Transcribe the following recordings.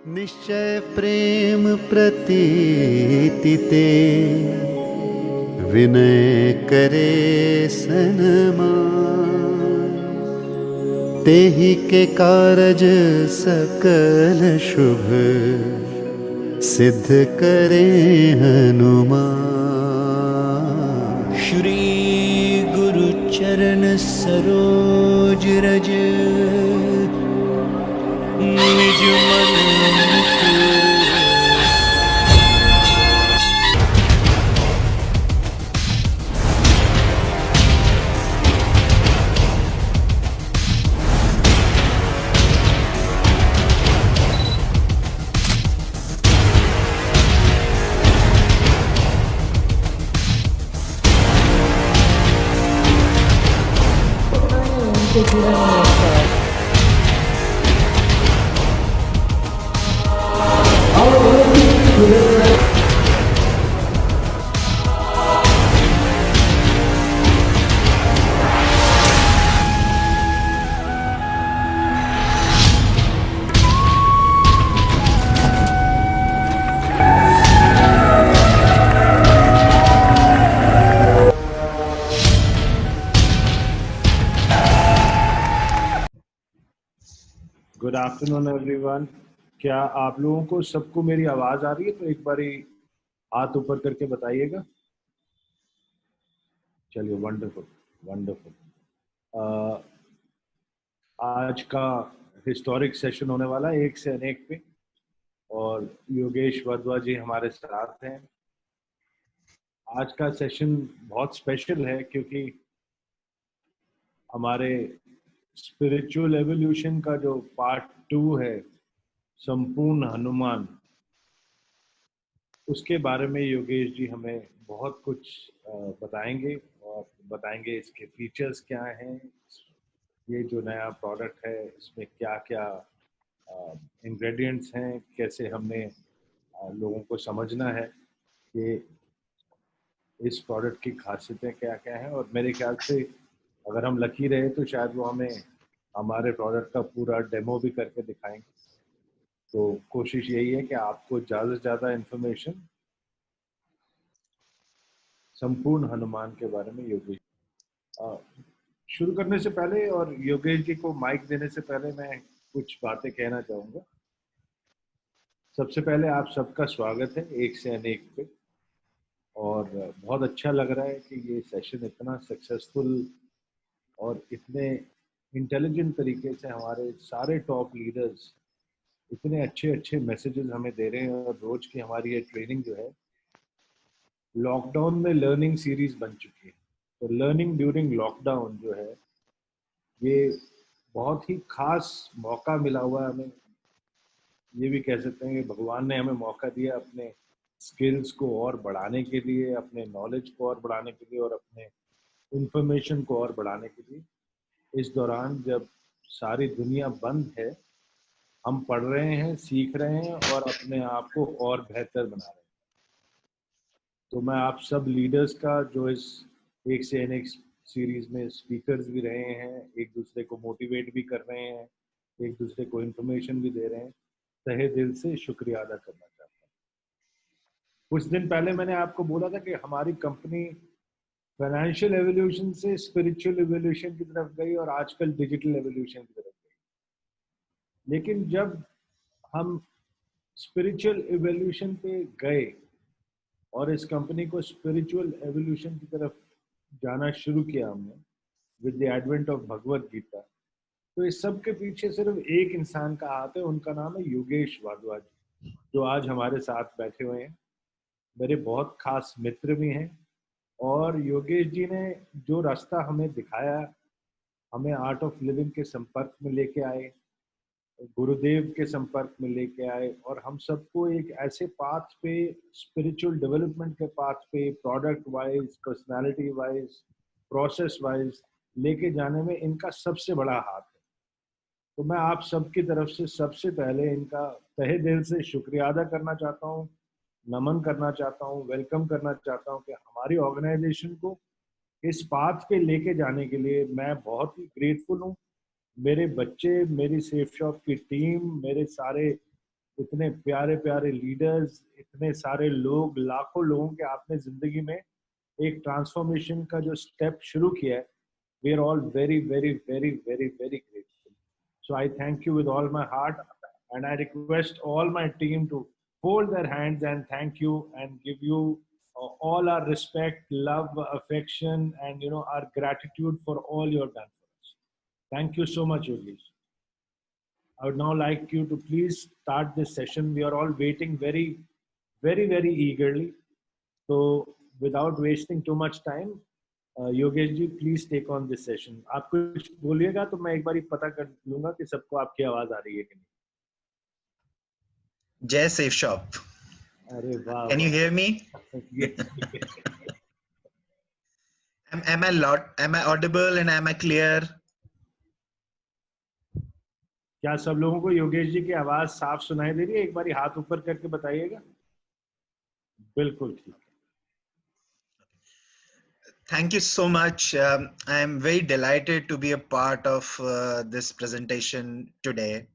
निश्चय प्रेम प्रतीति ते, विनय करे सनमान। तेहि के कारज सकल शुभ, सिद्ध करे हनुमान। श्री गुरु चरण सरोज रज, निज मन मुकुर। Good afternoon everyone. क्या आप लोगों को सबको मेरी आवाज आ रही है? तो एक बारी हाथ ऊपर करके बताइएगा। चलिए, वंडरफुल वंडरफुल। आज का हिस्टोरिक सेशन होने वाला है एक से अनेक पे, और योगेश वाधवा जी हमारे साथ हैं। आज का सेशन बहुत स्पेशल है क्योंकि हमारे स्पिरिचुअल एवोल्यूशन का जो पार्ट 2 है, संपूर्ण हनुमान, उसके बारे में योगेश जी हमें बहुत कुछ बताएंगे, और बताएंगे इसके फीचर्स क्या हैं, ये जो नया प्रोडक्ट है इसमें क्या क्या इंग्रेडिएंट्स हैं, कैसे हमने लोगों को समझना है कि इस प्रोडक्ट की खासियतें क्या क्या हैं। और मेरे ख्याल से अगर हम लकी रहे तो शायद वो हमें हमारे प्रोडक्ट का पूरा डेमो भी करके दिखाएंगे। तो कोशिश यही है कि आपको ज़्यादा से ज़्यादा इन्फॉर्मेशन संपूर्ण हनुमान के बारे में योगेश शुरू करने से पहले और योगेश जी को माइक देने से पहले मैं कुछ बातें कहना चाहूँगा। सबसे पहले आप सबका स्वागत है एक से अनेक पे, और बहुत अच्छा लग रहा है कि ये सेशन इतना सक्सेसफुल और इतने इंटेलिजेंट तरीके से हमारे सारे टॉप लीडर्स इतने अच्छे अच्छे मैसेजेस हमें दे रहे हैं। और रोज की हमारी ये ट्रेनिंग जो है लॉकडाउन में लर्निंग सीरीज बन चुकी है। तो लर्निंग ड्यूरिंग लॉकडाउन जो है, ये बहुत ही खास मौका मिला हुआ है हमें। ये भी कह सकते हैं कि भगवान ने हमें मौका दिया अपने स्किल्स को और बढ़ाने के लिए, अपने नॉलेज को और बढ़ाने के लिए, और अपने इंफॉर्मेशन को और बढ़ाने के लिए। इस दौरान जब सारी दुनिया बंद है, हम पढ़ रहे हैं, सीख रहे हैं और अपने आप को और बेहतर बना रहे हैं। तो मैं आप सब लीडर्स का, जो इस एक से अनेक सीरीज में स्पीकर्स भी रहे हैं, एक दूसरे को मोटिवेट भी कर रहे हैं, एक दूसरे को इन्फॉर्मेशन भी दे रहे हैं, तहे दिल से शुक्रिया अदा करना चाहता हूँ। कुछ दिन पहले मैंने आपको बोला था कि हमारी कंपनी फाइनेंशियल एवोल्यूशन से स्पिरिचुअल एवोल्यूशन की तरफ गई और आजकल डिजिटल एवोल्यूशन की तरफ गई। लेकिन जब हम स्पिरिचुअल एवोल्यूशन पे गए और इस कंपनी को स्पिरिचुअल एवोल्यूशन की तरफ जाना शुरू किया हमने with the advent of Bhagavad Gita, तो इस सब के पीछे सिर्फ एक इंसान का हाथ है। उनका नाम है योगेश वाधवा जी, जो आज हमारे साथ बैठे हुए हैं। मेरे बहुत खास मित्र भी हैं। और योगेश जी ने जो रास्ता हमें दिखाया, हमें आर्ट ऑफ लिविंग के संपर्क में लेके आए, गुरुदेव के संपर्क में लेके आए, और हम सबको एक ऐसे पाथ पे, स्पिरिचुअल डेवलपमेंट के पाथ पे, product wise, personality wise, process wise लेके जाने में इनका सबसे बड़ा हाथ है। तो मैं आप सबकी तरफ से सबसे पहले इनका तहे दिल से शुक्रिया अदा करना चाहता हूँ, नमन करना चाहता हूँ, वेलकम करना चाहता हूँ कि हमारी ऑर्गेनाइजेशन को इस पाथ पे लेके जाने के लिए मैं बहुत ही ग्रेटफुल हूँ। मेरे बच्चे, मेरी सेफ शॉप की टीम, मेरे सारे इतने प्यारे प्यारे लीडर्स, इतने सारे लोग, लाखों लोगों के आपने जिंदगी में एक ट्रांसफॉर्मेशन का जो स्टेप शुरू किया है, we are all very very very very very grateful. So I thank you with all my heart, and I request all my team to hold their hands and thank you and give you all our respect, love, affection, and our gratitude for all you have done for us. Thank you so much, Yogesh. I would now like you to please start this session. We are all waiting very, very, very eagerly. So, without wasting too much time, Yogesh ji please take on this session. आप कुछ बोलिएगा तो मैं एक बार पता कर लूंगा कि सबको आपकी आवाज आ रही है कि नहीं. Jai Safe Shop. अरे वाह. Can you hear me? Yes. Am I audible and am I clear? क्या सब लोगों को योगेश जी की आवाज साफ सुनाई दे रही है? एक बार हाथ ऊपर करके बताइएगा. बिल्कुल ठीक. Thank you so much. I am very delighted to be a part of this presentation today.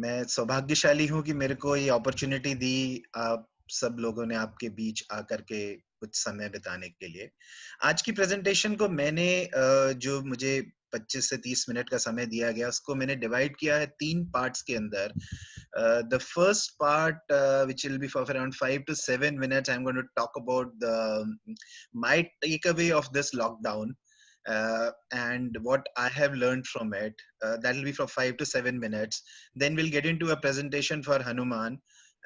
मैं सौभाग्यशाली हूँ कि मेरे को ये अपॉर्चुनिटी दी आप सब लोगों ने आपके बीच आकर के कुछ समय बिताने के लिए. आज की प्रेजेंटेशन को मैंने जो मुझे 25 से 30 मिनट का समय दिया गया उसको मैंने डिवाइड किया है 3 पार्ट्स के अंदर. The first part, which will be for around 5 to 7 minutes, I'm going to talk about my takeaway of this lockdown and what I have learned from it. That will be for 5 to 7 minutes. Then we'll get into a presentation for Hanuman.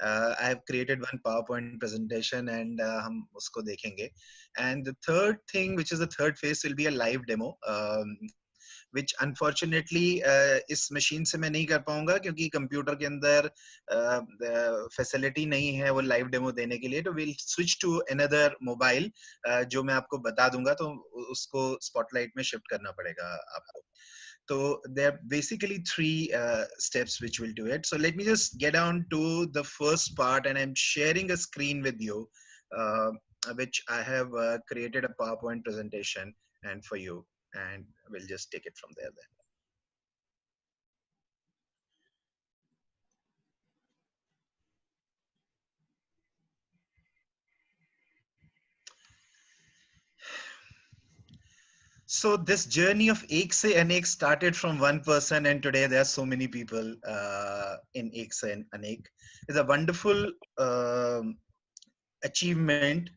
I have created one PowerPoint presentation and हम उसको देखेंगे. And the third thing, which is the third phase, will be a live demo. Which unfortunately इस machine से मैं नहीं कर पाऊंगा क्योंकि कंप्यूटर के अंदर फैसिलिटी नहीं है वो लाइव डेमो देने के लिए. तो we'll switch to another mobile जो मैं आपको बता दूंगा, तो उसको स्पॉटलाइट में शिफ्ट करना पड़ेगा आपको. So there are basically 3 steps which will do it. So let me just get down to the first part, and I'm sharing a screen with you, which I have created a PowerPoint presentation and for you, and we'll just take it from there then. So this journey of Ek Se Anek started from one person, and today there are so many people in Ek Se Anek. It's a wonderful achievement.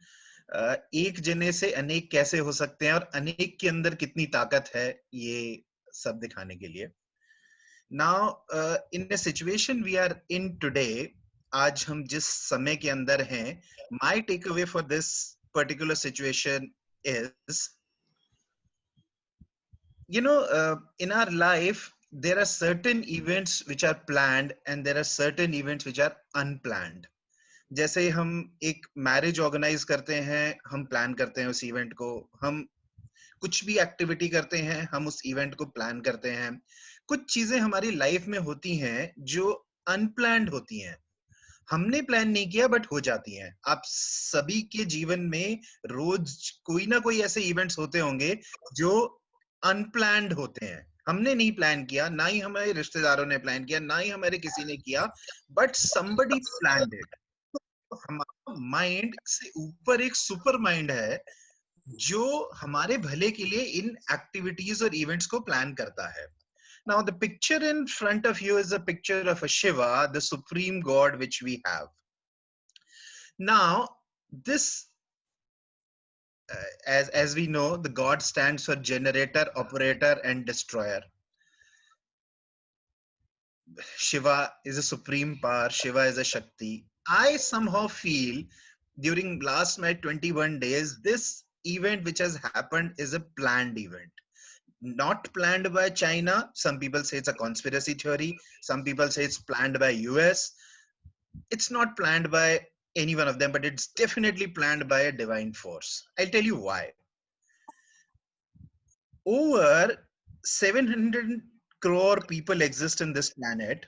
एक जने से अनेक कैसे हो सकते हैं और अनेक के अंदर कितनी ताकत है, ये सब दिखाने के लिए. Now in the situation we are in today, आज हम जिस समय के अंदर हैं, my takeaway for this particular situation is, you know, in our life there are certain events which are planned and there are certain events which are unplanned. जैसे हम एक मैरिज ऑर्गेनाइज करते हैं, हम प्लान करते हैं उस इवेंट को. हम कुछ भी एक्टिविटी करते हैं, हम उस इवेंट को प्लान करते हैं. कुछ चीजें हमारी लाइफ में होती हैं जो अनप्लान्ड होती हैं, हमने प्लान नहीं किया बट हो जाती हैं. आप सभी के जीवन में रोज कोई ना कोई ऐसे इवेंट्स होते होंगे जो अनप्लान्ड होते हैं. हमने नहीं प्लान किया, ना ही हमारे रिश्तेदारों ने प्लान किया, ना ही हमारे किसी ने किया, बट somebody planned it. हमारा माइंड से ऊपर एक सुपर माइंड है जो हमारे भले के लिए इन एक्टिविटीज और इवेंट्स को प्लान करता है. Now the picture in front of you is a picture of a Shiva, the supreme god which we have. Now this as we know, the god stands for generator, operator and destroyer. Shiva is a supreme power, Shiva is a Shakti. I somehow feel during last my 21 days, this event which has happened is a planned event. Not planned by China. Some people say it's a conspiracy theory. Some people say it's planned by US. It's not planned by any one of them, but it's definitely planned by a divine force. I'll tell you why. Over 700 crore people exist in this planet.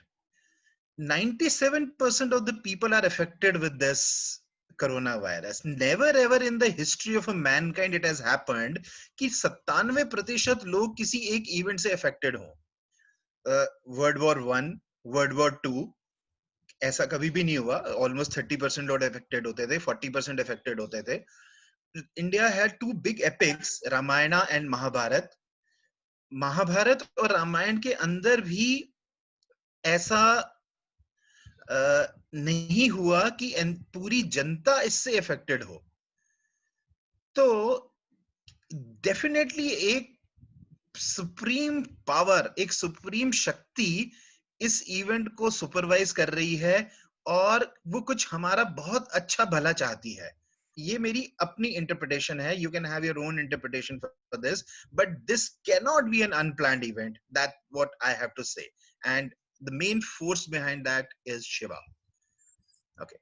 97% of the people are affected with this coronavirus. Never ever in the history of a mankind it has happened कि 97% लोग किसी एक event से affected हों. World War I, world war 2 ऐसा कभी भी नहीं हुआ, ऑलमोस्ट 30% लोग अफेक्टेड होते थे, 40% अफेक्टेड होते थे. India had two big epics, Ramayan and Mahabharat. Mahabharat और रामायण के अंदर भी ऐसा नहीं हुआ कि पूरी जनता इससे अफेक्टेड हो. तो डेफिनेटली एक सुप्रीम पावर, एक सुप्रीम शक्ति इस इवेंट को सुपरवाइज कर रही है और वो कुछ हमारा बहुत अच्छा भला चाहती है. ये मेरी अपनी इंटरप्रिटेशन है. You can have your own interpretation for this, but this can not be an unplanned event. That what I have to say. And the main force behind that is Shiva. Okay.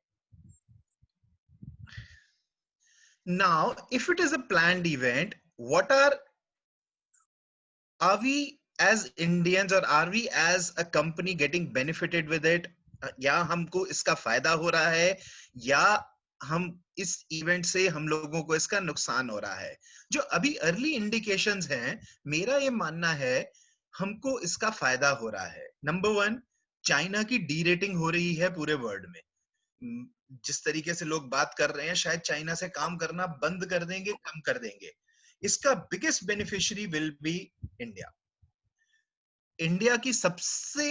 Now, if it is a planned event, what are we as Indians or are we as a company getting benefited with it? या हमको इसका फायदा हो रहा है या हम इस इवेंट से हम लोगों को इसका नुकसान हो रहा है? जो अभी अर्ली इंडिकेशंस हैं, मेरा ये मानना है हमको इसका फायदा हो रहा है. नंबर 1, चाइना की डी रेटिंग हो रही है पूरे वर्ल्ड में. जिस तरीके से लोग बात कर रहे हैं, शायद चाइना से काम करना बंद कर देंगे, कम कर देंगे. इसका biggest beneficiary will be India. India की सबसे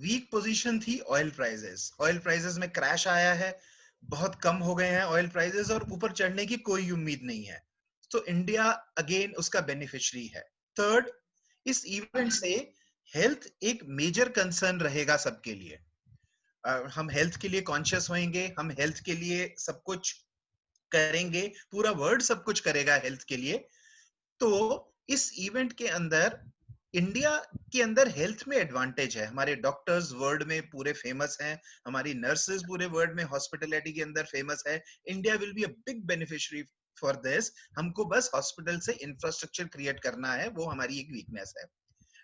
वीक पोजीशन थी ऑयल प्राइसेस. ऑयल प्राइसेस में क्रैश आया है, बहुत कम हो गए हैं ऑयल प्राइसेस और ऊपर चढ़ने की कोई उम्मीद नहीं है. तो इंडिया अगेन उसका बेनिफिशियरी है. थर्ड, इस इवेंट से हेल्थ एक मेजर कंसर्न रहेगा सबके लिए. हम हेल्थ के लिए कॉन्शियस होंगे, हम हेल्थ के लिए सब कुछ करेंगे, पूरा वर्ल्ड सब कुछ करेगा हेल्थ के लिए. तो इस इवेंट के अंदर इंडिया के अंदर हेल्थ में एडवांटेज है. हमारे डॉक्टर्स वर्ल्ड में पूरे फेमस हैं, हमारी नर्सेस पूरे वर्ल्ड में हॉस्पिटलिटी के अंदर फेमस है. India will be a big beneficiary for this. हमको बस हॉस्पिटल से इंफ्रास्ट्रक्चर क्रिएट करना है, वो हमारी एक वीकनेस है.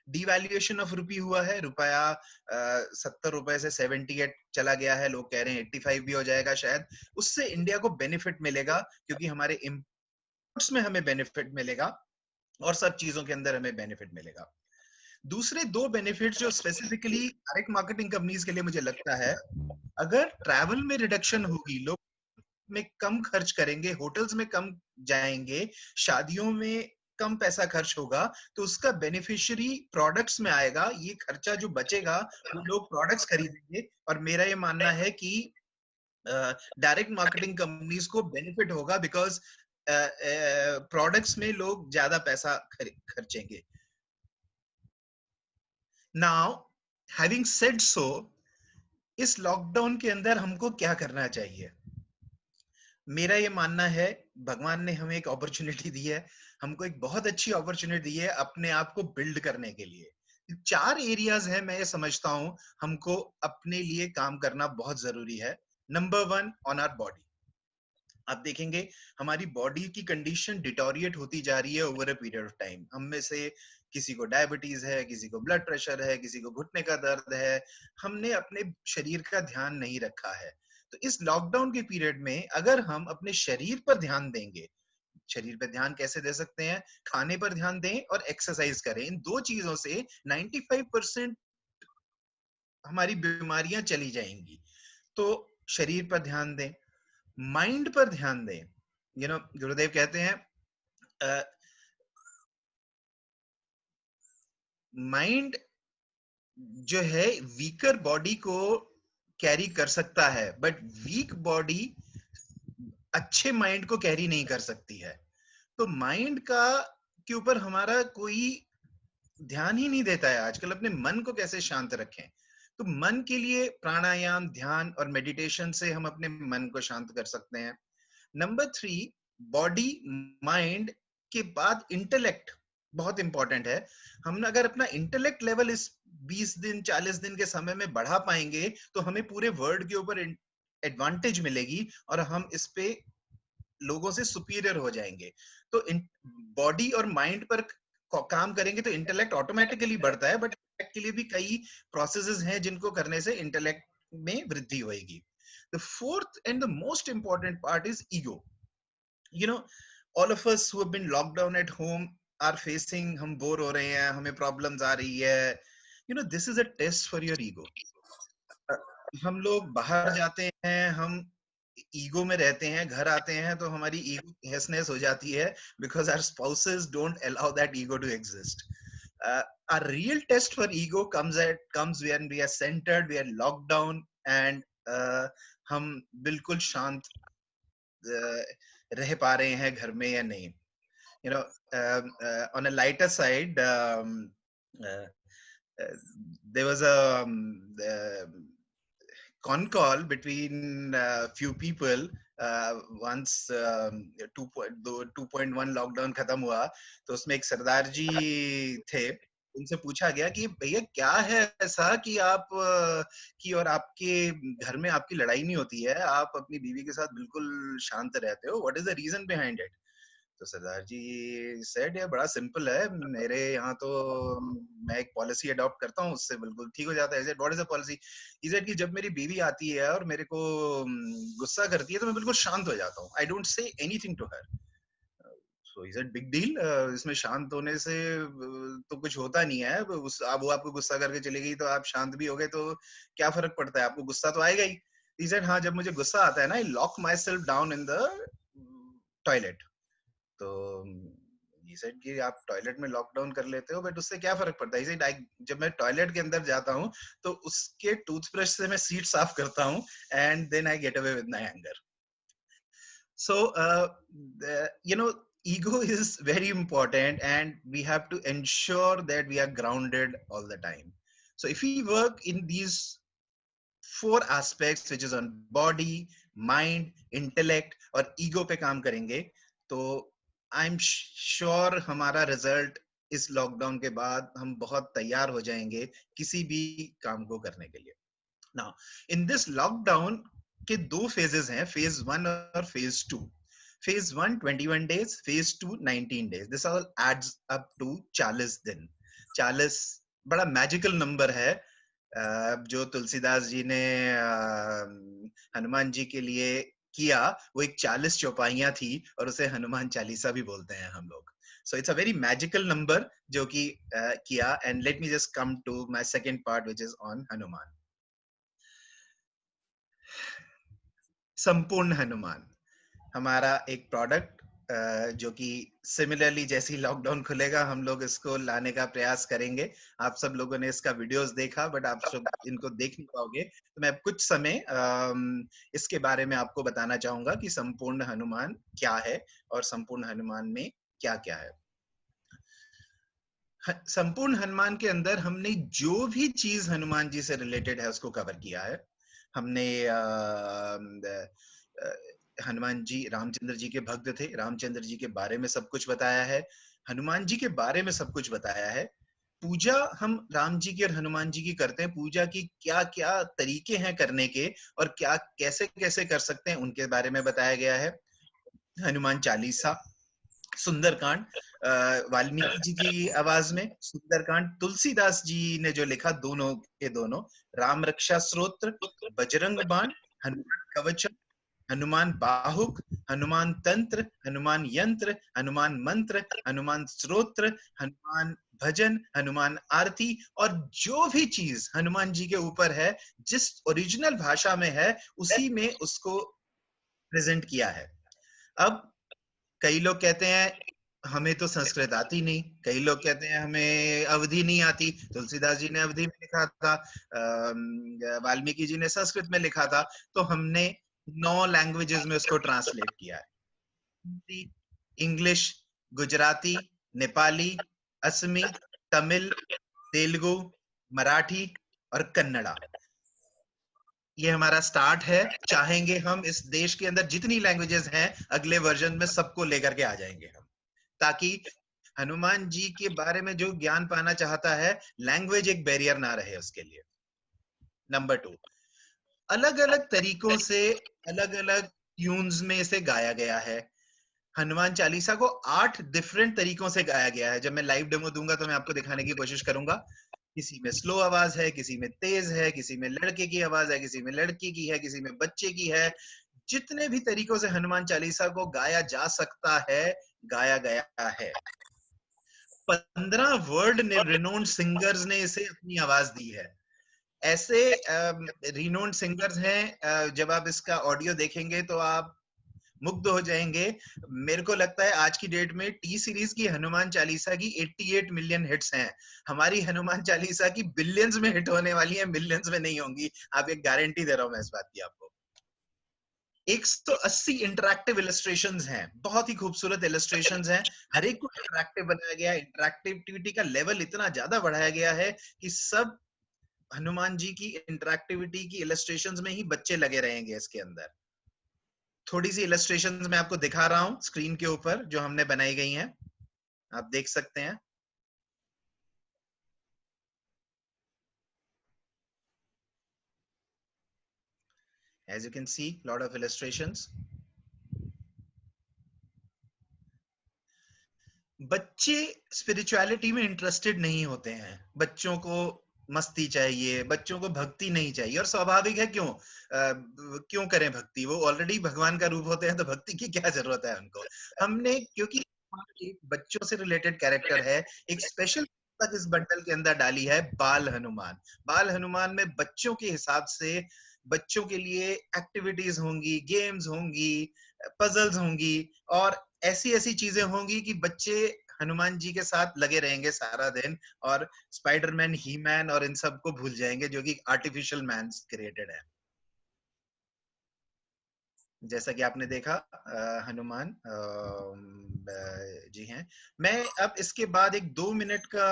डिवैल्यूएशन ऑफ रुपी हुआ है, रुपया 70 रुपए से 78 चला गया है, लोग कह रहे हैं 85 भी हो जाएगा शायद. उससे इंडिया को बेनिफिट मिलेगा क्योंकि हमारे इंपोर्ट्स में हमें बेनिफिट मिलेगा और सब चीजों के अंदर हमें बेनिफिट मिलेगा. दूसरे 2 बेनिफिट जो स्पेसिफिकली डायरेक्ट मार्केटिंग कंपनीज के लिए मुझे लगता है, अगर ट्रैवल में रिडक्शन होगी, लोग में कम खर्च करेंगे, होटल्स में कम जाएंगे, शादियों में कम पैसा खर्च होगा, तो उसका बेनिफिशियरी प्रोडक्ट्स में आएगा. ये खर्चा जो बचेगा वो लोग प्रोडक्ट्स खरीदेंगे और मेरा ये मानना है कि डायरेक्ट मार्केटिंग कंपनीज को बेनिफिट होगा बिकॉज प्रोडक्ट्स में लोग ज्यादा पैसा खर्चेंगे. नाउ हैविंग सेड सो, इस लॉकडाउन के अंदर हमको क्या करना चाहिए? मेरा ये मानना है भगवान ने हमें एक अपॉर्चुनिटी दी है, हमको एक बहुत अच्छी अपॉर्चुनिटी दी है अपने आप को बिल्ड करने के लिए. 4 एरियाज है, मैं ये समझता हूं हमको अपने लिए काम करना बहुत जरूरी है. Number 1, on our body. आप देखेंगे हमारी बॉडी की कंडीशन डिटोरिएट होती जा रही है over a period of time. हम में से किसी को डायबिटीज है, किसी को ब्लड प्रेशर है, किसी को घुटने का दर्द है. हमने अपने शरीर का ध्यान नहीं रखा है. तो इस लॉकडाउन के पीरियड में अगर हम अपने शरीर पर ध्यान देंगे, शरीर पर ध्यान कैसे दे सकते हैं? खाने पर ध्यान दें और एक्सरसाइज करें. इन 2 चीजों से 95% हमारी बीमारियां चली जाएंगी. तो शरीर पर ध्यान दें, माइंड पर ध्यान दें. गुरुदेव कहते हैं माइंड जो है वीकर बॉडी को कैरी कर सकता है, बट वीक बॉडी अच्छे माइंड को कैरी नहीं कर सकती है. तो माइंड का के ऊपर हमारा कोई ध्यान ही नहीं देता है आजकल. अपने मन को कैसे शांत रखें? तो मन के लिए प्राणायाम, ध्यान और मेडिटेशन से हम अपने मन को शांत कर सकते हैं. नंबर 3, बॉडी माइंड के बाद इंटेलेक्ट बहुत इंपॉर्टेंट है. हम अगर अपना इंटेलेक्ट लेवल इस 20 दिन 40 दिन के समय में बढ़ा पाएंगे तो हमें पूरे वर्ल्ड के ऊपर एडवांटेज मिलेगी और हम इस पे लोगों से सुपीरियर हो जाएंगे. तो बॉडी और माइंड पर काम करेंगे तो इंटेलेक्ट ऑटोमेटिकली बढ़ता है, बट इंटेलेक्ट के लिए भी कई प्रोसेसेस हैं जिनको करने से इंटेलेक्ट में वृद्धि होगी. The fourth and the most important part is ego. All of us who have been locked down at home are facing, हम बोर हो रहे हैं, हमें प्रॉब्लम्स आ रही है. This is a test for your ego. हम लोग बाहर जाते हैं, हम ईगो में रहते हैं, घर आते हैं तो हमारी ईगो तहस-नहस हो जाती है because our spouses don't allow that ego to exist. Our real test for ego comes when we are centered, we are locked down and हम बिल्कुल शांत रह पा रहे हैं घर में या नहीं. You know, on a lighter side, uh, there was a con call between few people. Once 2.1 lockdown खत्म हुआ तो उसमें एक सरदार जी थे, उनसे पूछा गया कि भैया क्या है ऐसा कि आप की और आपके घर में आपकी लड़ाई नहीं होती है, आप अपनी बीवी के साथ बिल्कुल शांत रहते हो, what is the reason behind it? तो सरदार जी सेड ये बड़ा सिंपल है, मेरे यहाँ तो मैं एक पॉलिसी अडॉप्ट करता हूँ, उससे बिल्कुल ठीक हो जाता है. What is the policy? He said कि जब मेरी बीवी आती है और मेरे को गुस्सा करती है तो मैं बिल्कुल शांत हो जाता हूँ. I don't say anything to her. So he said big deal, इसमें शांत होने से तो कुछ होता नहीं है. अब वो आपको गुस्सा करके चली गई तो आप शांत भी हो गए तो क्या फर्क पड़ता है, आपको गुस्सा तो आएगा ही. ही सेड हाँ, जब मुझे गुस्सा आता है ना, I lock myself down in the toilet. तो ये सेड कि आप टॉयलेट में लॉकडाउन कर लेते हो, बट उससे क्या फर्क पड़ता है? जब मैं टॉयलेट के अंदर जाता हूँ तो उसके टूथब्रश से मैं सीट साफ करता हूँ and then I get away with my anger. So you know, ego is very important and we have to ensure that we are grounded all the time. So if we work in these 4 aspects, which is on body, mind, intellect और ego पे काम करेंगे, तो I am sure हमारा result इस lockdown के बाद हम बहुत तैयार हो जाएंगे किसी भी काम को करने के लिए. नाउ इन दिस लॉकडाउन के 2 फेजेस हैं, फेज 1 और phase 2. Phase 1 21 days, phase 2 19 days. This all adds up to 40 दिन. 40 बड़ा मैजिकल नंबर है जो तुलसीदास जी ने हनुमान जी के लिए किया. वो एक 40 चौपाइयां थी और उसे हनुमान चालीसा भी बोलते हैं हम लोग. So it's a very magical number जो कि किया. And let me just come to my second part, which is on Hanuman. संपूर्ण हनुमान हमारा एक प्रोडक्ट जो कि सिमिलरली जैसे ही लॉकडाउन खुलेगा हम लोग इसको लाने का प्रयास करेंगे. आप सब लोगों ने इसका वीडियोस देखा, बट आप सब इनको देख नहीं पाओगे, तो मैं कुछ समय इसके बारे में आपको बताना चाहूंगा कि संपूर्ण हनुमान क्या है और संपूर्ण हनुमान में क्या क्या है. संपूर्ण हनुमान के अंदर हमने जो भी चीज हनुमान जी से रिलेटेड है उसको कवर किया है. हमने हनुमान जी रामचंद्र जी के भक्त थे, रामचंद्र जी के बारे में सब कुछ बताया है. हनुमान जी के बारे में सब कुछ बताया है. पूजा हम राम जी की और हनुमान जी की करते हैं, पूजा की क्या क्या तरीके हैं करने के और क्या कैसे कैसे कर सकते हैं उनके बारे में बताया गया है. हनुमान चालीसा, सुंदरकांड वाल्मीकि जी की आवाज में, सुंदरकांड तुलसीदास जी ने जो लिखा, दोनों के दोनों, राम रक्षा स्तोत्र, बजरंग बाण, हनुमान कवचम, हनुमान बाहुक, हनुमान तंत्र, हनुमान यंत्र, हनुमान मंत्र, हनुमान स्तोत्र, हनुमान भजन, हनुमान आरती, और जो भी चीज हनुमान जी के ऊपर है जिस ओरिजिनल भाषा में है उसी में उसको प्रेजेंट किया है. अब कई लोग कहते हैं हमें तो संस्कृत आती नहीं, कई लोग कहते हैं हमें अवधी नहीं आती. तुलसीदास जी ने अवधी में लिखा था, वाल्मीकि जी ने संस्कृत में लिखा था, तो हमने 9 लैंग्वेजेस में उसको ट्रांसलेट किया है. हिंदी, इंग्लिश, गुजराती, नेपाली, असमी, तमिल, तेलुगु, मराठी और कन्नड़ा. ये हमारा स्टार्ट है. चाहेंगे हम इस देश के अंदर जितनी लैंग्वेजेस हैं अगले वर्जन में सबको लेकर के आ जाएंगे हम, ताकि हनुमान जी के बारे में जो ज्ञान पाना चाहता है, लैंग्वेज एक बैरियर ना रहे उसके लिए. नंबर 2, अलग अलग तरीकों से अलग अलग ट्यून्स में इसे गाया गया है. हनुमान चालीसा को 8 डिफरेंट तरीकों से गाया गया है. जब मैं लाइव डेमो दूंगा तो मैं आपको दिखाने की कोशिश करूंगा. किसी में स्लो आवाज है, किसी में तेज है, किसी में लड़के की आवाज है, किसी में लड़की की है, किसी में बच्चे की है. जितने भी तरीकों से हनुमान चालीसा को गाया जा सकता है गाया गया है. 15 वर्ल्ड रिनोन्ड सिंगर्स ने इसे अपनी आवाज दी है. ऐसे रिनोन्ड सिंगर्स हैं, जब आप इसका ऑडियो देखेंगे तो आप मुग्ध हो जाएंगे। मेरे को लगता है आज की डेट में टी सीरीज की हनुमान चालीसा की 88 मिलियन हिट्स हैं। हमारी हनुमान चालीसा की बिलियंस में हिट होने वाली है, मिलियंस में नहीं होंगी। आप एक गारंटी दे रहा हूं मैं इस बात की आपको। 180 इंटरैक्टिव इलस्ट्रेशंस हैं, बहुत ही खूबसूरत इलस्ट्रेशंस हैं। हर एक को इंटरैक्टिव बनाया गया है। इंटरैक्टिविटी का लेवल इतना ज्यादा बढ़ाया गया है कि सब हनुमान जी की इंटरैक्टिविटी की इलस्ट्रेशंस में ही बच्चे लगे रहेंगे इसके अंदर। थोड़ी सी इलस्ट्रेशंस मैं आपको दिखा रहा हूं स्क्रीन के ऊपर जो हमने बनाई गई हैं, आप देख सकते हैं। As you can see, lot of illustrations. बच्चे स्पिरिचुअलिटी में इंटरेस्टेड नहीं होते हैं। बच्चों को मस्ती चाहिए, बच्चों को भक्ति नहीं चाहिए, और स्वाभाविक है। क्यों करें भक्ति? वो ऑलरेडी भगवान का रूप होते हैं, तो भक्ति की क्या जरूरत है उनको। हमने, क्योंकि एक बच्चों से रिलेटेड कैरेक्टर है, एक स्पेशल तक इस बंडल के अंदर डाली है बाल हनुमान। बाल हनुमान में बच्चों के हिसाब से बच्चों के लिए एक्टिविटीज होंगी, गेम्स होंगी, पजल्स होंगी, और ऐसी ऐसी चीजें होंगी कि बच्चे हनुमान जी के साथ लगे रहेंगे सारा दिन, और स्पाइडरमैन, ही मैन और इन सब को भूल जाएंगे, जो कि आर्टिफिशियल मैन क्रिएटेड है। जैसा कि आपने देखा हनुमान जी हैं। मैं अब इसके बाद एक 2 मिनट का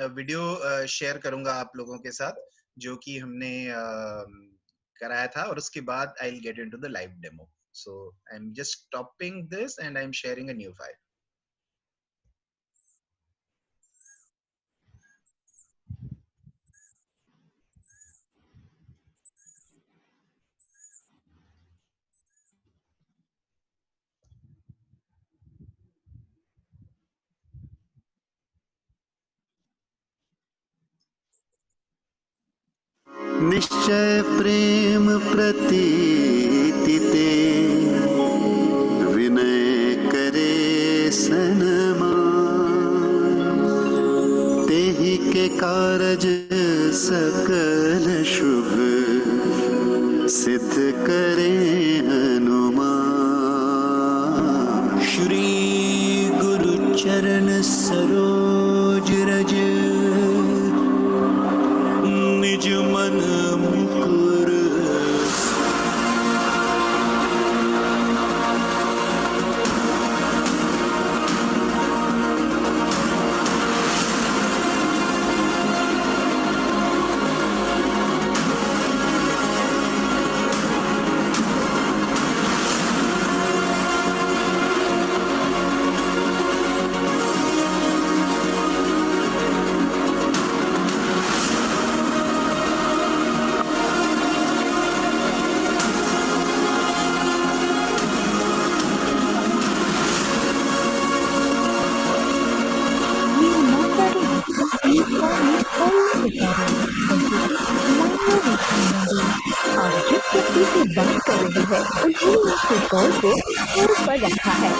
वीडियो शेयर करूंगा आप लोगों के साथ, जो कि हमने कराया था, और उसके बाद I will get into the live demo. So I am just stopping this and I am sharing a new file. निश्चय प्रेम प्रतीति ते विनय करे सनमान। तेहि के कारज सकल शुभ सिद्ध करे हनुमान। श्री गुरु चरण सरोज रज निज मन मुकुर। बात कर रही है, उन्होंने अपने कॉल को होल्ड पर रखा है।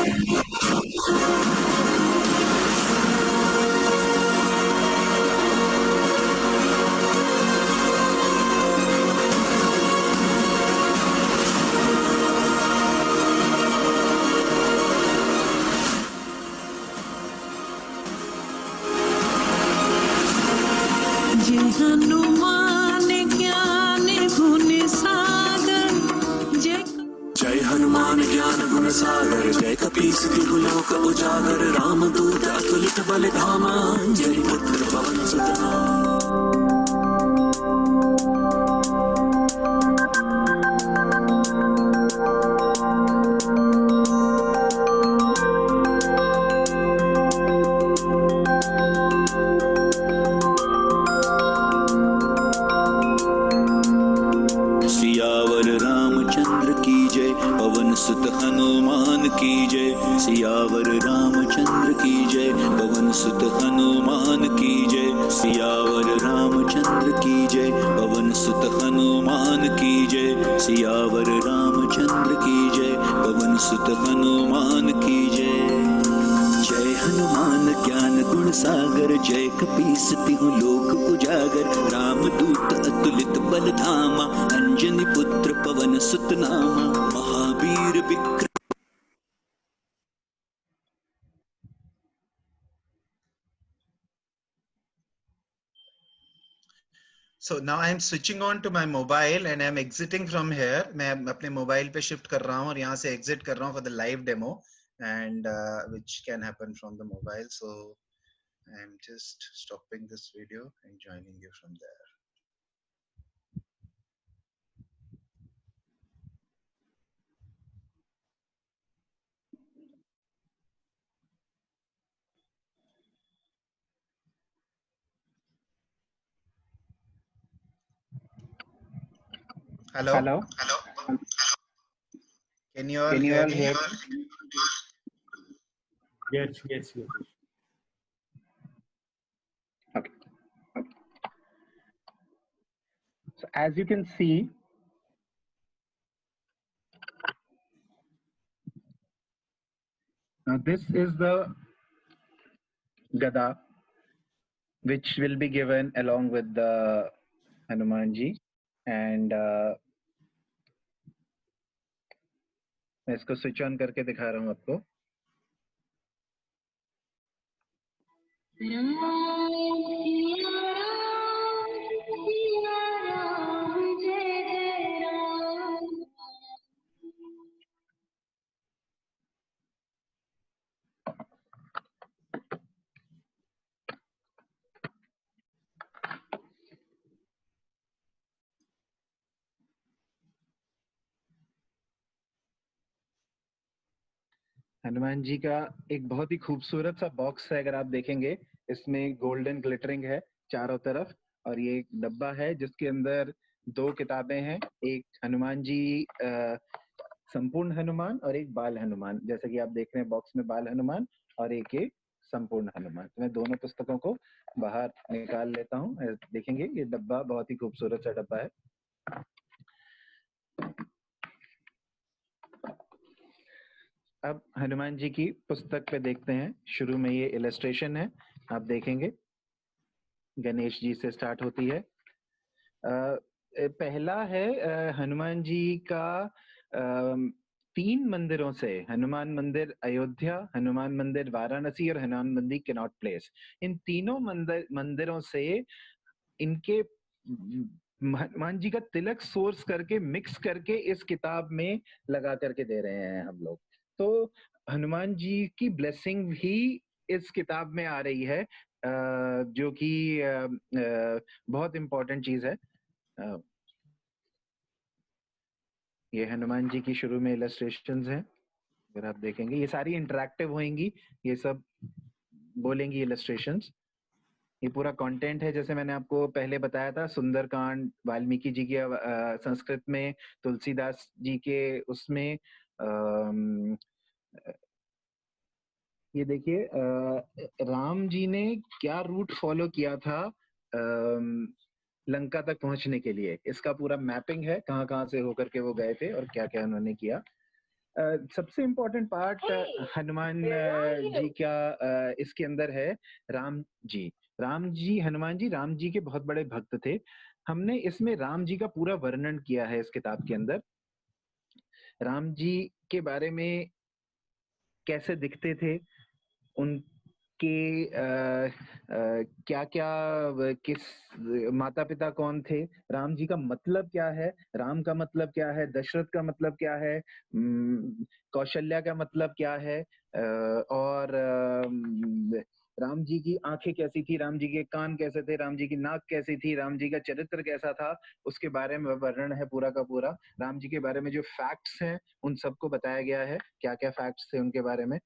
जय हनुमान ज्ञान गुण सागर, जय कपीस तिहु लोक उजागर। राम दूत अतुलित बल धामा, जय पुत्र पवन सुत नामा। सुत हनुमान की जय, सियावर रामचंद्र की जय, पवन सुत हनुमान की जय, सियावर रामचंद्र की जय, पवन सुत हनुमान की जय, सियावर रामचंद्र की जय, पवन सुत हनुमान की जय। जय हनुमान ज्ञान गुण सागर, जय कपीस तिहु लोक उजागर, रामदूत अतुलित बल धामा, अंजनी पुत्र पवन सुत नामा, Mahavir Vikram. So now I am switching on to my mobile and I am exiting from here. मैं अपने मोबाइल पे शिफ्ट कर रहा हूँ और यहाँ से एग्जिट कर रहा हूँ for the live demo and which can happen from the mobile. So I am just stopping this video and joining you from there. Hello. Hello. Hello. Can you all Can you hear all me? hear me? Yes, yes, yes. Okay. So as you can see, now this is the Gada, which will be given along with the Hanumanji, and मैं इसको switch on करके दिखा रहा हूँ आपको। हनुमान जी का एक बहुत ही खूबसूरत सा बॉक्स है, अगर आप देखेंगे इसमें गोल्डन ग्लिटरिंग है चारों तरफ, और ये एक डब्बा है जिसके अंदर 2 किताबें हैं, एक हनुमान जी संपूर्ण हनुमान और एक बाल हनुमान। जैसे कि आप देख रहे हैं बॉक्स में बाल हनुमान और एक संपूर्ण हनुमान। तो मैं दोनों पुस्तकों को बाहर निकाल लेता हूँ। देखेंगे ये डब्बा बहुत ही खूबसूरत सा डब्बा है। अब हनुमान जी की पुस्तक पे देखते हैं। शुरू में ये इलस्ट्रेशन है, आप देखेंगे गणेश जी से स्टार्ट होती है। पहला है हनुमान जी का 3 मंदिरों से, हनुमान मंदिर अयोध्या, हनुमान मंदिर वाराणसी और हनुमान मंदिर कैनॉट प्लेस। इन तीनों मंदिरों से इनके हनुमान जी का तिलक सोर्स करके मिक्स करके इस किताब में लगा करके दे रहे हैं हम लोग। तो हनुमान जी की ब्लेसिंग भी इस किताब में आ रही है, जो कि बहुत इम्पोर्टेंट चीज है। ये हनुमान जी की शुरू में इलस्ट्रेशंस हैं, अगर आप देखेंगे ये सारी इंटरैक्टिव होंगी, ये सब बोलेंगी इलस्ट्रेशंस। ये पूरा कंटेंट है, जैसे मैंने आपको पहले बताया था, सुंदरकांड वाल्मीकि जी के संस्कृत में, तुलसीदास जी के उसमें। ये देखिए राम जी ने क्या रूट फॉलो किया था लंका तक पहुंचने के लिए, इसका पूरा मैपिंग है, कहाँ कहाँ से होकर के वो गए थे और क्या क्या उन्होंने किया। सबसे इम्पोर्टेंट पार्ट हनुमान जी का इसके अंदर है राम जी। हनुमान जी राम जी के बहुत बड़े भक्त थे। हमने इसमें राम जी का पूरा वर्णन किया है इस किताब के अंदर। राम जी के बारे में कैसे दिखते थे, उनके क्या क्या, किस माता पिता कौन थे, राम जी का मतलब क्या है, राम का मतलब क्या है, दशरथ का मतलब क्या है, कौशल्या का मतलब क्या है, और राम जी की आंखें कैसी थी, राम जी के कान कैसे थे, राम जी की नाक कैसी थी, राम जी का चरित्र कैसा था, उसके बारे में वर्णन है पूरा का पूरा। राम जी के बारे में जो फैक्ट्स हैं उन सबको बताया गया है, क्या क्या फैक्ट्स थे उनके बारे में,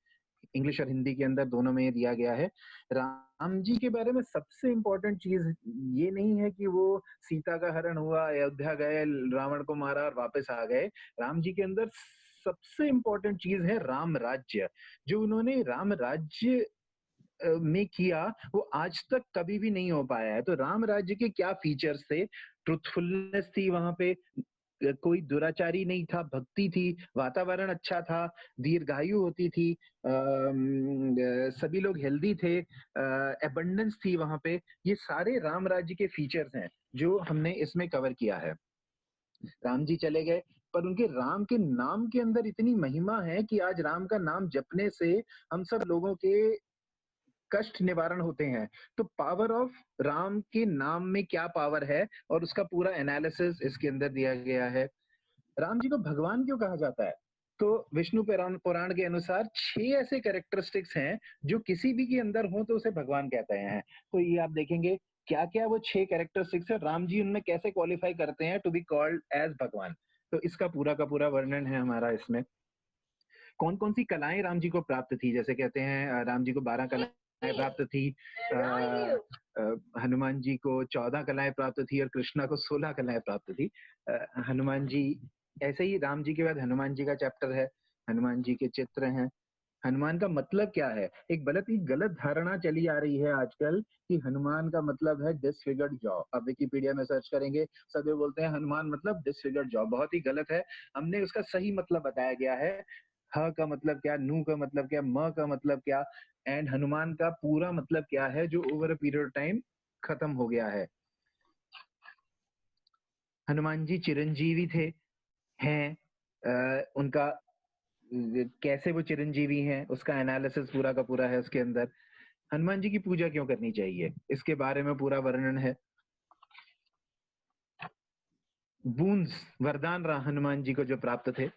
इंग्लिश और हिंदी के अंदर दोनों में दिया गया है। राम जी के बारे में सबसे इम्पोर्टेंट चीज ये नहीं है कि वो सीता का हरण हुआ, अयोध्या गए, रावण को मारा और वापस आ गए। राम जी के अंदर सबसे इम्पोर्टेंट चीज है राम राज्य। जो उन्होंने राम राज्य में किया वो आज तक कभी भी नहीं हो पाया है। तो राम राज्य के क्या फीचर्स थे, ट्रुथफुलनेस थी वहां पे, कोई दुराचारी नहीं था, भक्ति थी, वातावरण अच्छा था, दीर्घायु होती थी, सभी लोग हेल्दी थे, एबंडेंस थी वहां पे। ये सारे राम राज्य के फीचर्स हैं जो हमने इसमें कवर किया है। राम जी चले गए, पर उनके राम के नाम के अंदर इतनी महिमा है कि आज राम का नाम जपने से हम सब लोगों के कष्ट निवारण होते हैं। तो पावर ऑफ राम के नाम में क्या पावर है, और उसका पूरा एनालिसिस इसके अंदर दिया गया है। राम जी को भगवान क्यों कहा जाता है? तो विष्णु पुराण के अनुसार 6 ऐसे कैरेक्टरिस्टिक्स हैं जो किसी भी के अंदर हो तो उसे भगवान कहते हैं। तो ये आप देखेंगे क्या क्या वो 6 कैरेक्टरिस्टिक्स है, राम जी उनमें कैसे क्वालिफाई करते हैं टू बी कॉल्ड एज भगवान। तो इसका पूरा का पूरा वर्णन है हमारा इसमें। कौन कौन सी कलाएं राम जी को प्राप्त थी? जैसे कहते हैं राम जी को 12 कलाएं प्राप्त थी, हनुमान जी को 14 कलाएं प्राप्त थी और कृष्णा को 16 कलाएं प्राप्त थी। हनुमान जी, ऐसे ही राम जी के बाद हनुमान जी का चैप्टर है, हनुमान जी के चित्र हैं। हनुमान का मतलब क्या है? एक गलत धारणा चली आ रही है आजकल कि हनुमान का मतलब है डिसफिगर्ड जॉ। अब विकिपीडिया में सर्च करेंगे, सभी बोलते हैं हनुमान मतलब डिसफिगर्ड जॉ। बहुत ही गलत है। हमने उसका सही मतलब बताया गया है। ह का मतलब क्या, नू का मतलब क्या, म का मतलब क्या, एंड हनुमान का पूरा मतलब क्या है जो over a period of time खत्म हो गया है। हनुमान जी चिरंजीवी थे, हैं, उनका कैसे वो चिरंजीवी हैं उसका एनालिसिस पूरा का पूरा है उसके अंदर। हनुमान जी की पूजा क्यों करनी चाहिए, इसके बारे में पूरा वर्णन है। बूंस वरदान हनुमान जी को जो प्राप्त थे।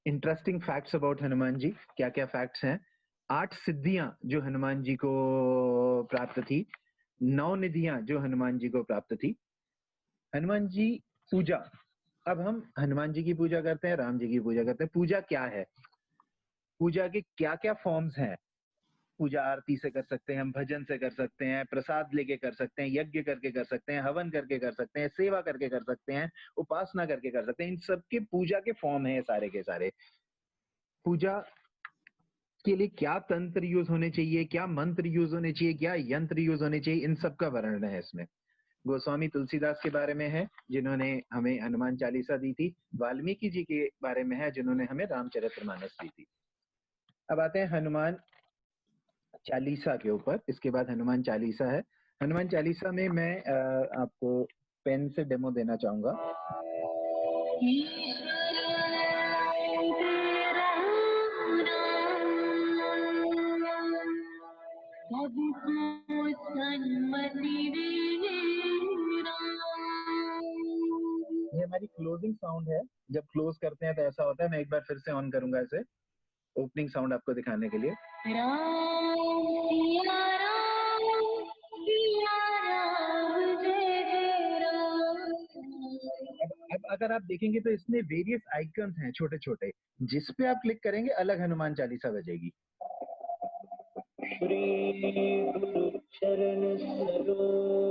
Interesting facts about Hanuman ji, क्या क्या फैक्ट्स हैं? 8 सिद्धियां जो हनुमान जी को प्राप्त थी, 9 निधियां जो हनुमान जी को प्राप्त थी। हनुमान जी पूजा, अब हम हनुमान जी की पूजा करते हैं, राम जी की पूजा करते हैं। पूजा क्या है? पूजा के क्या क्या फॉर्म्स हैं? पूजा आरती से कर सकते हैं, हम भजन से कर सकते हैं, प्रसाद लेके कर सकते हैं, यज्ञ करके कर सकते हैं, हवन करके कर सकते हैं, सेवा करके कर सकते हैं, उपासना करके कर सकते हैं। इन सब के पूजा के फॉर्म है सारे के सारे। पूजा के लिए क्या तंत्र यूज होने चाहिए, क्या मंत्र यूज होने चाहिए, क्या यंत्र यूज होने चाहिए, इन सब का वर्णन है इसमें। गोस्वामी तुलसीदास के बारे में है जिन्होंने हमें हनुमान चालीसा दी थी। वाल्मीकि जी के बारे में है जिन्होंने हमें रामचरितमानस दी थी। अब आते हैं हनुमान चालीसा के ऊपर। इसके बाद हनुमान चालीसा है। हनुमान चालीसा में मैं आपको पेन से डेमो देना चाहूंगा। ये हमारी क्लोजिंग साउंड है। जब क्लोज करते हैं तो ऐसा होता है। मैं एक बार फिर से ऑन करूंगा इसे, ओपनिंग साउंड आपको दिखाने के लिए। अब अगर आप देखेंगे तो इसमें वेरियस आइकन्स हैं छोटे छोटे, जिस पे आप क्लिक करेंगे अलग हनुमान चालीसा बजेगी।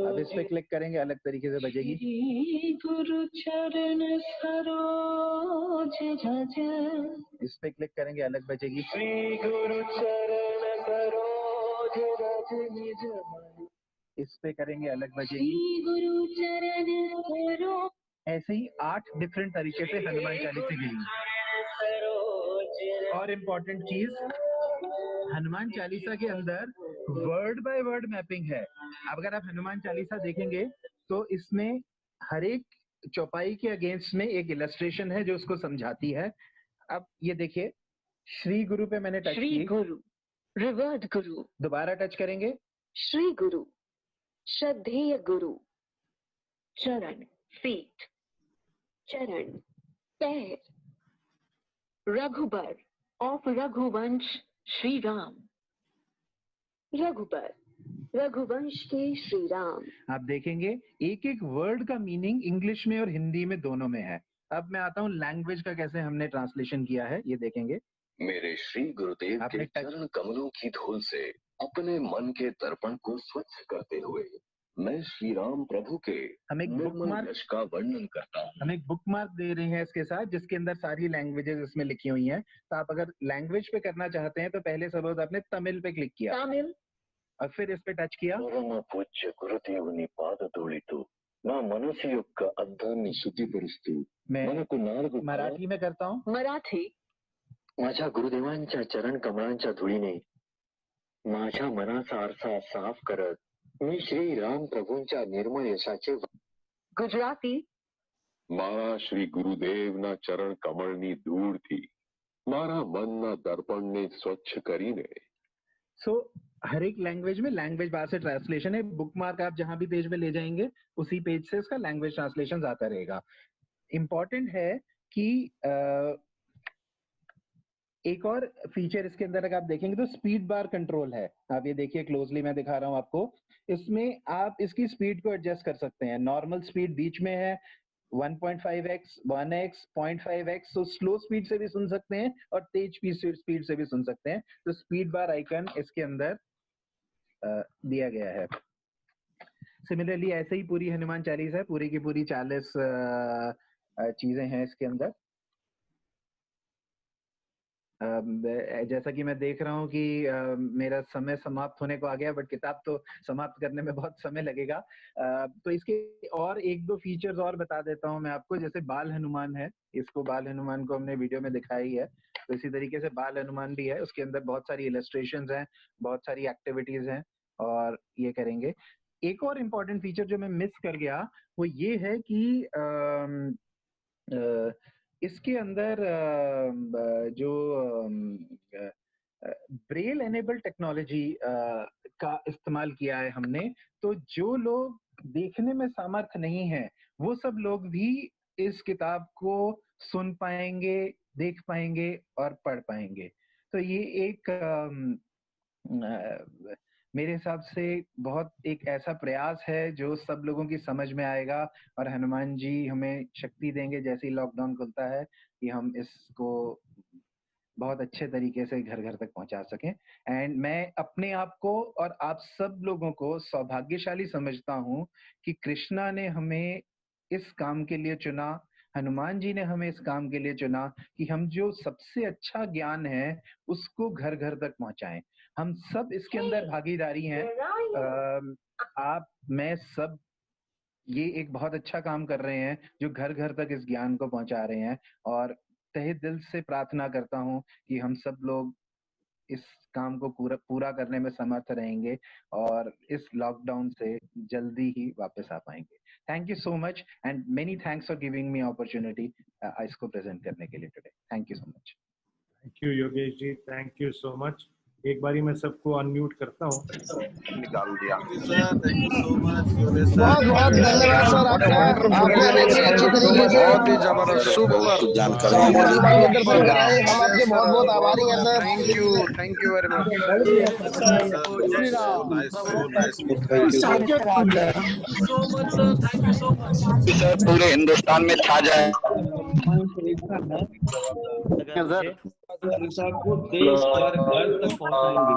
अब इस पे क्लिक करेंगे अलग तरीके से बजेगी। गुरु चरण सरोज रज, इस पे क्लिक करेंगे अलग बजेगी। श्री गुरु चरण सरोज रज निज मन, इस पे करेंगे अलग बजेगी। गुरु चरण सरोज। ऐसे ही 8 डिफरेंट तरीके से हनुमान चालीसा गिनी। और इम्पोर्टेंट चीज, हनुमान चालीसा के अंदर वर्ड बाय वर्ड मैपिंग है। अब अगर आप हनुमान चालीसा देखेंगे तो इसमें हर एक चौपाई के अगेंस्ट में एक इलस्ट्रेशन है जो उसको समझाती है। अब ये देखिए, श्री गुरु पे मैंने टच की। गुरु, रिवर्ड गुरु, दोबारा टच करेंगे। श्री गुरु, श्रद्धेय गुरु, चरण फीट, चरण पैर, रघुबर ऑफ रघुवंश श्री राम, रघुबर रघुवंश के श्री राम। आप देखेंगे एक एक वर्ड का मीनिंग इंग्लिश में और हिंदी में दोनों में है। अब मैं आता हूँ लैंग्वेज का कैसे हमने ट्रांसलेशन किया है, ये देखेंगे। मेरे श्री गुरुदेव के चरण कमलों की धूल से अपने मन के दर्पण को स्वच्छ करते हुए मैं श्री राम प्रभु के निर्मल यश का वर्णन करता हूँ। हम एक बुकमार्क दे रहे हैं इसके साथ, जिसके अंदर सारी लैंग्वेजेस इसमें लिखी हुई हैं। तो आप अगर लैंग्वेज पे करना चाहते हैं तो पहले सपोज आपने तमिल पे क्लिक किया, तमिल, और फिर इस पे टच किया। परम पूज्य गुरुदेव ने पाद तोड़ितु నా మనసు యొక్క అర్థాన్ని శుద్ధిపరుస్తూ మనకు నాలుగు मराठी में करता हूँ. मराठी. माझ्या गुरुदेवांच्या चरण कमळांच्या धुळीने माझ्या मनाचा आरसा साफ करत मी श्री राम प्रभूंच्या निर्मळ यशाचे गुजराती. મારા શ્રી ગુરુદેવના ચરણ કમળની ધૂળથી મારા મનના દર્પણને સ્વચ્છ કરીને. सो हर एक लैंग्वेज में लैंग्वेज बार से ट्रांसलेशन है. बुक मार्क आप जहां भी पेज में ले जाएंगे उसी पेज से इसका लैंग्वेज ट्रांसलेशन आता रहेगा. इम्पोर्टेंट है कि एक और फीचर इसके अंदर अगर आप देखेंगे तो स्पीड बार कंट्रोल है. आप ये देखिए क्लोजली, मैं दिखा रहा हूं आपको. इसमें आप इसकी स्पीड को एडजस्ट कर सकते हैं. नॉर्मल स्पीड बीच में है, 1.5x, 1x, 0.5x. तो स्लो स्पीड से भी सुन सकते हैं और तेज स्पीड से भी सुन सकते हैं. तो स्पीड बार आइकन इसके अंदर दिया गया है. सिमिलरली ऐसे ही पूरी हनुमान चालीसा है, पूरी की पूरी 40 चीजें हैं इसके अंदर. जैसा कि मैं देख रहा हूँ कि मेरा समय समाप्त होने को आ गया, बट किताब तो समाप्त करने में बहुत समय लगेगा. तो इसके और एक दो फीचर्स और बता देता हूँ मैं आपको. जैसे बाल हनुमान है, इसको बाल हनुमान को हमने वीडियो में दिखाई है. तो इसी तरीके से बाल हनुमान भी है. उसके अंदर बहुत सारी इलस्ट्रेशंस हैं, बहुत सारी एक्टिविटीज हैं और ये करेंगे. एक और इम्पोर्टेंट फीचर जो मैं मिस कर गया वो ये है कि इसके अंदर जो ब्रेल एनेबल टेक्नोलॉजी का इस्तेमाल किया है हमने. तो जो लोग देखने में सामर्थ्य नहीं है वो सब लोग भी इस किताब को सुन पाएंगे, देख पाएंगे और पढ़ पाएंगे. तो ये एक मेरे हिसाब से बहुत एक ऐसा प्रयास है जो सब लोगों की समझ में आएगा और हनुमान जी हमें शक्ति देंगे जैसे ही लॉकडाउन खुलता है कि हम इसको बहुत अच्छे तरीके से घर घर तक पहुंचा सकें. एंड मैं अपने आप को और आप सब लोगों को सौभाग्यशाली समझता हूं कि कृष्णा ने हमें इस काम के लिए चुना, हनुमान जी ने हमें इस काम के लिए चुना कि हम जो सबसे अच्छा ज्ञान है उसको घर घर तक पहुंचाएं. हम सब इसके अंदर भागीदारी हैं. आप, मैं सब ये एक बहुत अच्छा काम कर रहे हैं जो घर घर तक इस ज्ञान को पहुंचा रहे हैं. और तहे दिल से प्रार्थना करता हूं कि हम सब लोग इस काम को पूरा करने में समर्थ रहेंगे और इस लॉकडाउन से जल्दी ही वापस आ पाएंगे. Thank you so much and many thanks for giving me opportunity इसको प्रेजेंट करने के लिए today. Thank you so much. Thank you Yogesh ji, thank you so much. एक बारी मैं सबको अनम्यूट करता हूँ. निकाल दिया. Thank you so much. बहुत बहुत धन्यवाद सर आपका. आपने हमें इतनी अच्छी तरीके से बहुत ही जबरदस्त, सुपर जानकारी हनुमान के दर्शन कराए. हम आपके बहुत बहुत आभारी हैं sir. Thank you very much. Sir पूरे हिंदुस्तान में छा जाए सर. को देश और घर तक पहुंचाएंगे.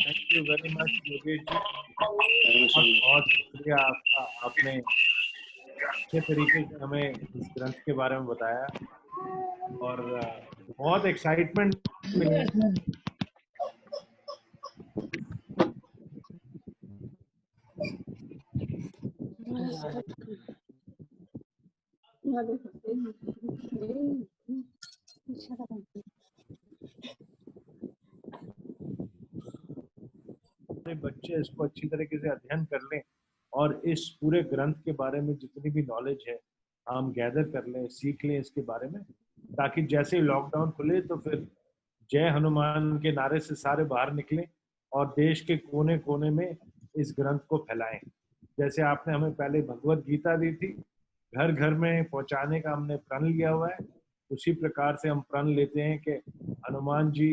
Thank you very much Yogesh ji. बहुत शुक्रिया आपका. आपने अच्छे तरीके से हमें इस ग्रंथ के बारे में बताया और बहुत एक्साइटमेंट मिली. बच्चे इसको अच्छी तरीके से अध्ययन कर लें और इस पूरे ग्रंथ के बारे में जितनी भी नॉलेज है हम गैदर कर लें, सीख लें इसके बारे में, ताकि जैसे ही लॉकडाउन खुले तो फिर जय हनुमान के नारे से सारे बाहर निकलें और देश के कोने कोने में इस ग्रंथ को फैलाएं. जैसे आपने हमें पहले भगवत गीता दी थी, घर घर में पहुंचाने का हमने प्रण लिया हुआ है. उसी प्रकार से हम प्रण लेते हैं कि हनुमान जी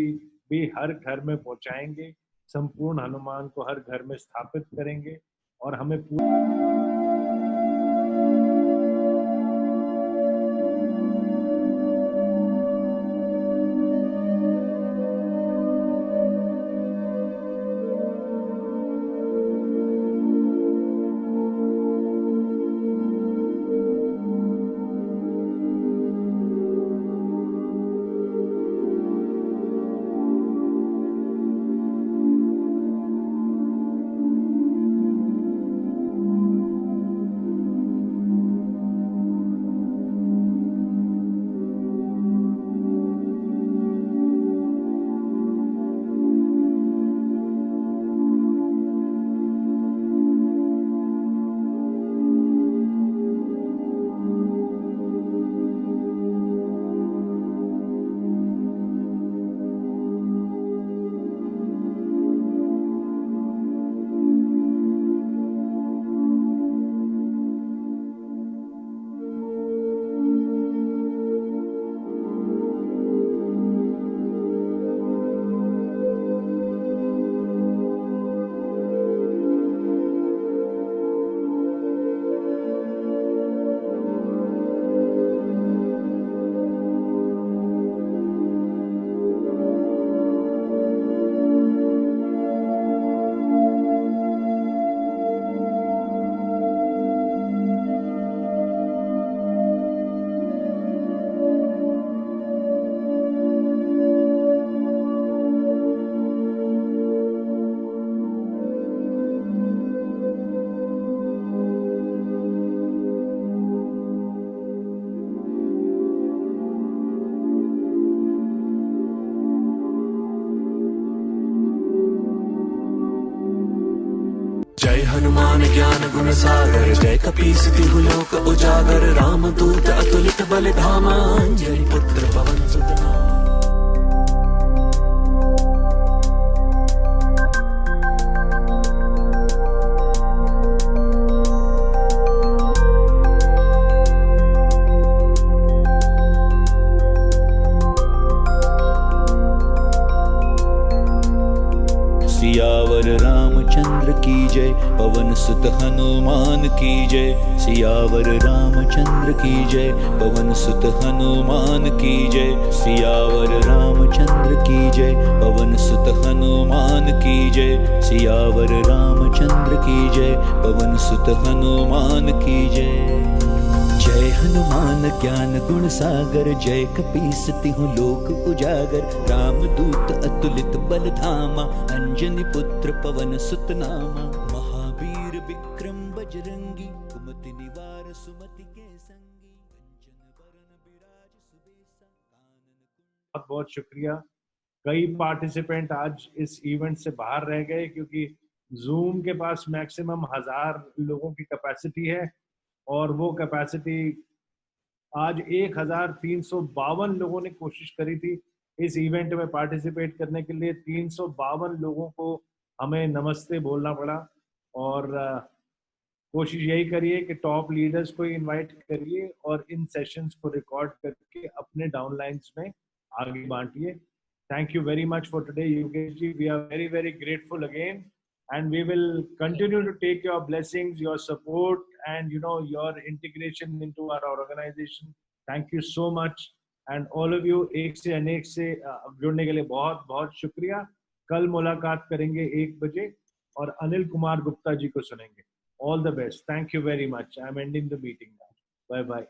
भी हर घर में पहुंचाएंगे, संपूर्ण हनुमान को हर घर में स्थापित करेंगे और हमें हनुमान ज्ञान गुण सागर जय कपीस तिहु लोक उजागर रामदूत अतुलित बल धामा अंजनी पुत्र पवन सुत नामा। सियावर रामचंद्र की जय, पवन सुत हनुमान की जय। सियावर रामचंद्र की जय, पवन सुत हनुमान की जय। सियावर रामचंद्र की जय, पवन सुत हनुमान की जय। सियावर रामचंद्र की जय, पवन सुत हनुमान की जय। जय हनुमान ज्ञान गुण सागर जय कपीस तिहु लोक उजागर। रामदूत अतुलित बल धामा अंजनी पुत्र पवन सुत नामा। महावीर विक्रम बजरंगी कुमति निवार सुमति के संगी। बहुत बहुत शुक्रिया। कई पार्टिसिपेंट आज इस इवेंट से बाहर रह गए क्योंकि जूम के पास मैक्सिमम 1000 लोगों की कैपेसिटी है और वो कैपेसिटी आज 1352 लोगों ने कोशिश करी थी इस इवेंट में पार्टिसिपेट करने के लिए। 352 लोगों को हमें नमस्ते बोलना पड़ा और कोशिश यही करिए कि टॉप लीडर्स को इनवाइट करिए और इन सेशंस को रिकॉर्ड करके अपने डाउनलाइंस में आगे बांटिए। Thank you very much for today Yogesh ji. We are very very grateful again and we will continue to take your blessings, your support and your integration into our organization. Thank you so much and all of you एक से अनेक से जुड़ने के लिए बहुत बहुत शुक्रिया। कल मुलाकात करेंगे 1 बजे और अनिल कुमार गुप्ता जी को सुनेंगे। All the best. Thank you very much. I am ending the meeting now. Bye bye.